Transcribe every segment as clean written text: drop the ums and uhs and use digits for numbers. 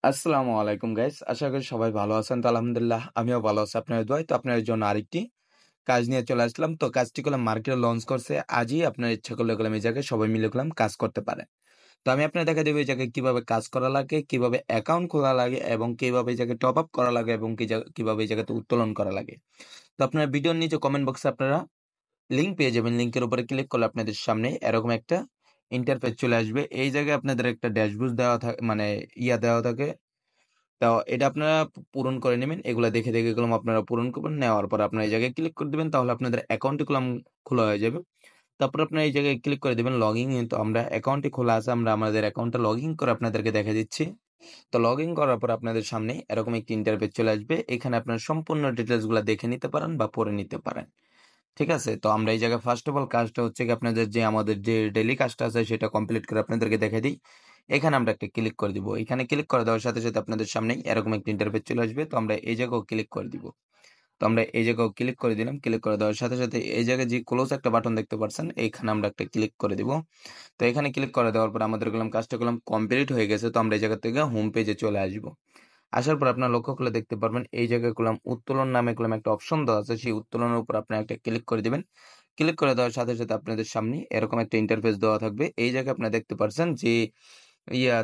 আসসালামু আলাইকুম গাইস। আশা করি সবাই ভালো আছেন। তো আলহামদুলিল্লাহ আমিও ভালো আছি আপনাদের দোয়ায়। তো আপনাদের জন্য আরেকটি কাজ নিয়ে চলে আসলাম। তো কাজটি করলাম মার্কেটে লঞ্চ করছে আজই। আপনার ইচ্ছা করলে করলাম এই জায়গায় সবাই মিলে করলাম কাজ করতে পারেন। তো আমি আপনার দেখা দেবো এই জায়গায় কিভাবে কাজ করা লাগে, কিভাবে অ্যাকাউন্ট খোলা লাগে এবং কিভাবে এই জায়গায় টপ আপ করা লাগে এবং কিভাবে এই জায়গাতে উত্তোলন করা লাগে। তো আপনার ভিডিওর নিচে কমেন্ট বক্সে আপনারা লিঙ্ক পেয়ে যাবেন। লিঙ্কের উপরে ক্লিক করলে আপনাদের সামনে এরকম একটা ইন্টারফেস চলে আসবে। এই জায়গায় আপনাদের একটা ড্যাশবোর্ড দেওয়া থাকে, মানে দেওয়া থাকে। তো এটা আপনারা পূরণ করে নিবেন। এগুলা দেখে, দেখে এগুলো আপনারা পূরণ করবেন। নেওয়ার পর আপনারা এই জায়গায় ক্লিক করে দিবেন। তাহলে আপনাদের অ্যাকাউন্টটি খোলা হয়ে যাবে। তারপর আপনারা এই জায়গায় ক্লিক করে দিবেন লগইন ইন। তো আমরা অ্যাকাউন্টটি খোলা আছে। আমরা আমাদের অ্যাকাউন্টটা লগইন করে আপনাদেরকে দেখা দিচ্ছি। তো লগইন করার পর আপনাদের সামনে এরকম একটি ইন্টারফেস চলে আসবে। এখানে আপনারা সম্পূর্ণ ডিটেইলস গুলা দেখে নিতে পারেন বা পড়ে নিতে পারেন। ঠিক আছে? তো আমরা এই জায়গায় ফার্স্ট অফ অল কাজটা হচ্ছে গিয়ে আপনাদের আমাদের যে ডেইলি কাজটা আছে সেটা কমপ্লিট করে আপনাদেরকে দেখাই দিই। এখানে আমরা একটা ক্লিক করে দিব। এখানে ক্লিক করে দেওয়ার সাথে, সাথে আপনাদের সামনেই এরকম একটা ইন্টারফেস চলে আসবে। তো আমরা এই জায়গায়ও ক্লিক করে দিব। তো আমরা এই জায়গায়ও ক্লিক করে দিলাম। ক্লিক করে দেওয়ার সাথে, সাথে এই জায়গায় যে ক্লোজ একটা বাটন দেখতে পাচ্ছেন, এইখানে আমরা একটা ক্লিক করে দিব। তো এখানে ক্লিক করে দেওয়ার পর আমাদের কাজটা কমপ্লিট হয়ে গেছে। তো আমরা এই জায়গা থেকে হোম পেজে চলে আসব। আসার পর আপনার লক্ষ্য করলে দেখতে পারবেন এই জায়গায় উত্তোলন নামে একটা অপশন দেওয়া আছে। সেই উত্তোলনের উপর আপনি একটা ক্লিক করে দিবেন। ক্লিক করে দেওয়ার সাথে, সাথে আপনাদের সামনে এরকম একটা ইন্টারফেস দেওয়া থাকবে। এই জায়গায় আপনারা দেখতে পারছেন যে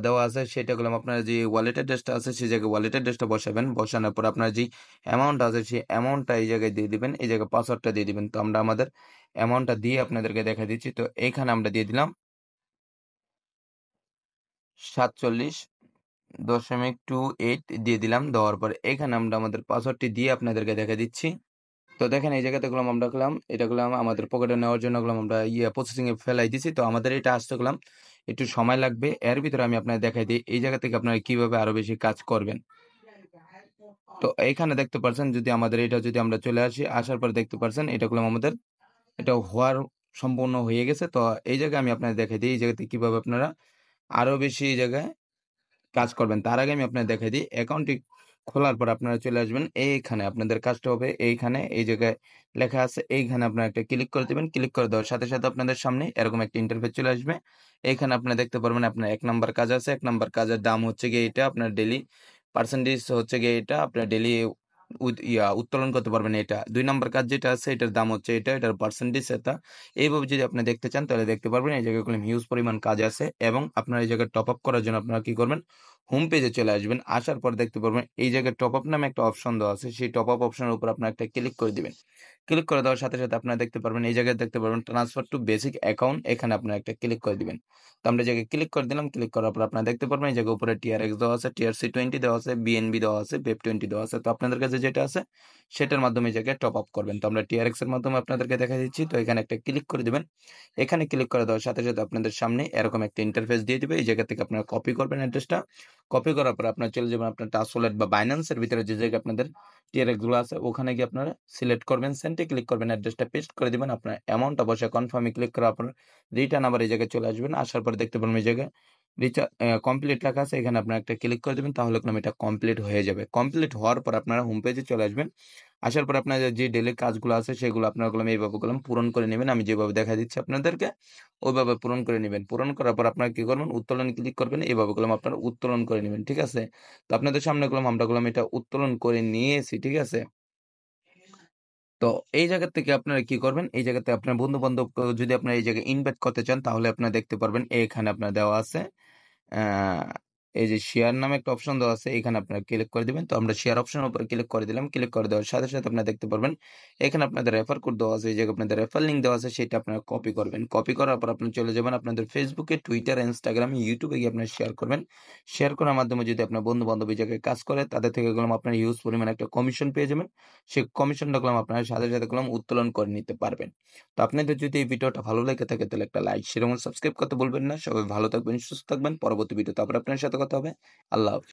দেওয়া আছে সেটা আপনার যে ওয়ালেট অ্যাড্রেসটা আছে সেই জায়গায় ওয়ালেট অ্যাড্রেসটা বসাবেন। বসানোর পর আপনার যে অ্যামাউন্ট আছে সেই অ্যামাউন্টটা এই জায়গায় দিয়ে দিবেন। এই জায়গায় পাসওয়ার্ডটা দিয়ে দিবেন। তো আমরা আমাদের অ্যামাউন্টটা দিয়ে আপনাদেরকে দেখা দিচ্ছি। তো এইখানে আমরা দিয়ে দিলাম 47.28 দিয়ে দিলাম। দেওয়ার পর এখানে আমরা আমাদের পাসওয়ার্ডটি দিয়ে আপনাদেরকে দেখা দিচ্ছি। তো দেখেন এই জায়গাতে আমরা এটা আমাদের পকেটে নেওয়ার জন্য আমরা প্রসেসিং এ ফেলাই দিছি। তো আমাদের এটা আসতে একটু সময় লাগবে। এর ভিতরে আমি আপনাদের দেখাই দিই এই জায়গা থেকে আপনারা কিভাবে আরো বেশি কাজ করবেন। তো এইখানে দেখতে পাচ্ছেন যদি আমরা চলে আসি, আসার পর দেখতে পাচ্ছেন আমাদের এটা হওয়ার সম্পূর্ণ হয়ে গেছে। তো এই জায়গায় আমি আপনাদের দেখাই দিই এই জায়গাতে কিভাবে আপনারা আরো বেশি এই জায়গায় কাজ করবেন। তার আগে আমি আপনাদের দেখাই দিই অ্যাকাউন্টটি খোলার পর আপনারা চলে আসবেন এইখানে। আপনাদের কাজটা হবে এইখানে, এই জায়গায় লেখা আছে এইখানে আপনারা একটা ক্লিক করে দিবেন। ক্লিক করে দেওয়ার সাথে, সাথে আপনাদের সামনে এরকম একটা ইন্টারফেস চলে আসবে। এইখানে আপনারা দেখতে পারবেন আপনার ১ নাম্বার কাজ আছে। ১ নাম্বার কাজের দাম হচ্ছে গিয়ে এটা, আপনার ডেইলি পার্সেন্টেজ হচ্ছে গিয়ে এটা, আপনার ডেইলি উত্তোলন করতে পারবেন এটা। ২ নাম্বার কাজ যেটা আছে এটার দাম হচ্ছে এটা, এটার পার্সেন্টেজ এটা। এইভাবে যদি আপনি দেখতে চান তাহলে দেখতে পারবেন। এই জায়গায় হিউজ পরিমাণ কাজ আছে এবং আপনার এই জায়গায় টপ আপ করার জন্য আপনারা কি করবেন, হোম পেজে চলে আসবেন। আসার পর দেখতে পারবেন এই জায়গায় টপ আপ নামে একটা অপশন দেওয়া আছে। সেই টপ আপ অপশনের উপর আপনারা একটা ক্লিক করে দিবেন। ক্লিক করে দেওয়ার সাথে, সাথে আপনারা দেখতে পারবেন এই জায়গায় দেখতে পারবেন ট্রান্সফার টু বেসিক অ্যাকাউন্ট, এখানে আপনারা একটা ক্লিক করে দিবেন। তো আমরা এই জায়গায় ক্লিক করে দিলাম। ক্লিক করার পর আপনারা দেখতে পারবেন এই জায়গায় উপরে টিআরএক্স দেওয়া আছে, টিআরসি20 দেওয়া আছে, বিএনবি দেওয়া আছে, বেপ20 দেওয়া আছে। তো আপনাদের কাছে যেটা আছে সেটার মাধ্যমে এই জায়গায় টপ আপ করবেন। তো আমরা টিআরএক্স এর মাধ্যমে আপনাদেরকে দেখা দিচ্ছি। তো এখানে একটা ক্লিক করে দিবেন। এখানে ক্লিক করে দেওয়ার সাথে, সাথে আপনাদের সামনে এরকম একটা ইন্টারফেস দিয়ে দিবে। এই জায়গা থেকে আপনারা কপি করবেন অ্যাড্রেসটা। কপি করার পর আপনারা চলে যাবেন আপনার টাস্ক ওয়ালেট বা বাইন্যান্সের ভিতরে যে জায়গায় আপনাদের টিআরএক্স গুলো আছে ওখানে গিয়ে আপনারা সিলেক্ট করবেন, সেন্টে ক্লিক করবেন, অ্যাড্রেসটা পেস্ট করে দিবেন। আপনার অ্যামাউন্টটা বসে কনফার্মে ক্লিক করার পর রিটার্ন আবার এই জায়গায় চলে আসবেন। আসার পর দেখতে পারবেন এই জায়গায় কমপ্লিট লেখা আছে, এখানে আপনারা একটা ক্লিক করে দিবেন। তাহলে এটা কমপ্লিট হয়ে যাবে। কমপ্লিট হওয়ার পর আপনারা হোম পেজে চলে আসবেন। আসার পর আপনাদের যে ডেইলি কাজগুলো আছে সেগুলো আপনারা এইভাবে পূরণ করে নেবেন। আমি যেভাবে দেখা দিচ্ছি আপনাদেরকে ওইভাবে পূরণ করে নেবেন। পূরণ করার পর আপনারা কি করবেন, উত্তোলনে ক্লিক করবেন। এইভাবে আপনারা উত্তোলন করে নেবেন। ঠিক আছে? তো আপনাদের সামনে আমরা এটা উত্তোলন করে নিয়েছি। ঠিক আছে? তো এই জায়গা থেকে আপনারা কি করবেন, এই জায়গাতে আপনার বন্ধু-বান্ধব যদি আপনারা এই জায়গায় ইনভাইট করতে চান তাহলে আপনারা দেখতে পারবেন এখানে আপনার দেওয়া আছে। আ এই যে শেয়ার নামে একটা অপশন দেওয়া আছে, এখানে আপনারা ক্লিক করে দিবেন। তো আমরা শেয়ার অপশনের উপর ক্লিক করে দিলাম। ক্লিক করে দেওয়ার সাথে, সাথে আপনারা দেখতে পারবেন এখানে আপনাদের রেফার কোড দেওয়া আছে। এই জায়গায় আপনাদের রেফার লিংক দেওয়া আছে, সেটা আপনারা কপি করবেন। কপি করার পর আপনারা চলে যাবেন আপনাদের ফেসবুকে, টুইটার, ইনস্টাগ্রাম, ইউটিউবে গিয়ে আপনারা শেয়ার করবেন। শেয়ার করার মাধ্যমে যদি আপনার বন্ধু-বান্ধব এই জায়গায় কাজ করে তাদের থেকে আপনারা হিউজ পরিমাণে একটা কমিশন পেয়ে যাবেন। সেই কমিশনটা আপনারা সাথে, সাথে উত্তোলন করে নিতে পারবেন। তো আপনাদের যদি এই ভিডিওটা ভালো লেগে থাকে তাহলে একটা লাইক, শেয়ার এবং সাবস্ক্রাইব করতে ভুলবেন না। সবাই ভালো থাকবেন, সুস্থ থাকবেন। পরবর্তী ভিডিওতে আবার আপনার সাথে কথা হবে। আল্লাহ হাফেজ।